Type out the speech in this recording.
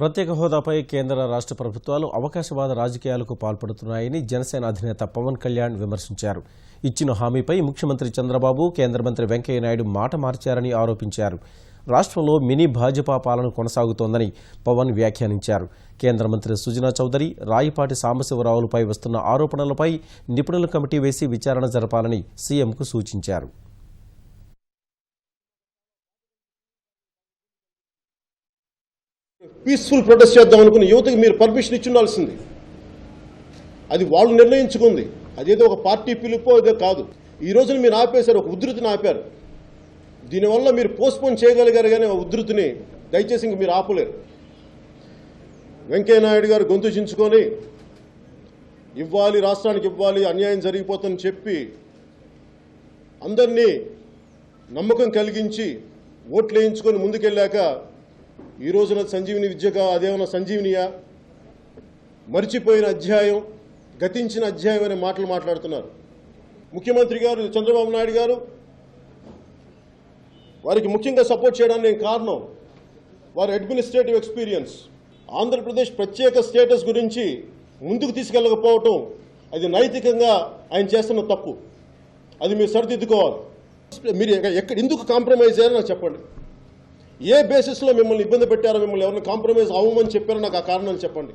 ప్రత్యేక హోదాపై కేంద్ర రాష్ట్ర ప్రభుత్వాలు అవకాశవాద రాజకీయాలకు పాల్పడుతున్నాయని జనసేన అధినేత పవన్ కళ్యాణ్ విమర్శించారు. ఇచ్చిన హామీపై ముఖ్యమంత్రి చంద్రబాబు, కేంద్ర మంత్రి వెంకయ్యనాయుడు మాట మార్చారని ఆరోపించారు. రాష్ట్రంలో మినీ భాజపా పాలన కొనసాగుతోందని పవన్ వ్యాఖ్యానించారు. కేంద్ర మంత్రి సుజనా చౌదరి, రాయపాటి సాంబశివరావులపై వస్తున్న ఆరోపణలపై నిపుణుల కమిటీ వేసి విచారణ జరపాలని సీఎంకు సూచించారు. పీస్ఫుల్ ప్రొటెస్ట్ చేద్దాం అనుకున్న యువతకి మీరు పర్మిషన్ ఇచ్చి ఉండాల్సింది. అది వాళ్ళు నిర్ణయించుకుంది. అదేదో ఒక పార్టీ పిలుపో ఇదే కాదు. ఈ రోజున మీరు ఆపేశారు, ఒక ఉధృతిని ఆపారు. దీనివల్ల మీరు పోస్ట్పోన్ చేయగలిగారు, కానీ ఆ ఉధృతిని దయచేసి ఇంక మీరు ఆపలేరు. వెంకయ్యనాయుడు గారు గొంతు చించుకొని ఇవ్వాలి, రాష్ట్రానికి ఇవ్వాలి, అన్యాయం జరిగిపోతుందని చెప్పి అందరినీ నమ్మకం కలిగించి ఓట్లు వేయించుకొని ముందుకెళ్ళాక ఈ రోజున సంజీవిని విద్యగా అదేమన్నా సంజీవినియా, మర్చిపోయిన అధ్యాయం, గతించిన అధ్యాయం అనే మాటలు మాట్లాడుతున్నారు. ముఖ్యమంత్రి గారు చంద్రబాబు నాయుడు గారు వారికి ముఖ్యంగా సపోర్ట్ చేయడానికి నేను కారణం వారి అడ్మినిస్ట్రేటివ్ ఎక్స్పీరియన్స్. ఆంధ్రప్రదేశ్ ప్రత్యేక స్టేటస్ గురించి ముందుకు తీసుకెళ్ళకపోవటం అది నైతికంగా ఆయన చేస్తున్న తప్పు. అది మీరు సరిదిద్దుకోవాలి. మీరు ఎందుకు కాంప్రమైజ్ అయ్యారో నాకు చెప్పండి. ఏ బేసిస్లో మిమ్మల్ని ఇబ్బంది పెట్టారో, మిమ్మల్ని ఎవరిని కాంప్రమైజ్ అవ్వమని చెప్పారో నాకు ఆ కారణాలు చెప్పండి.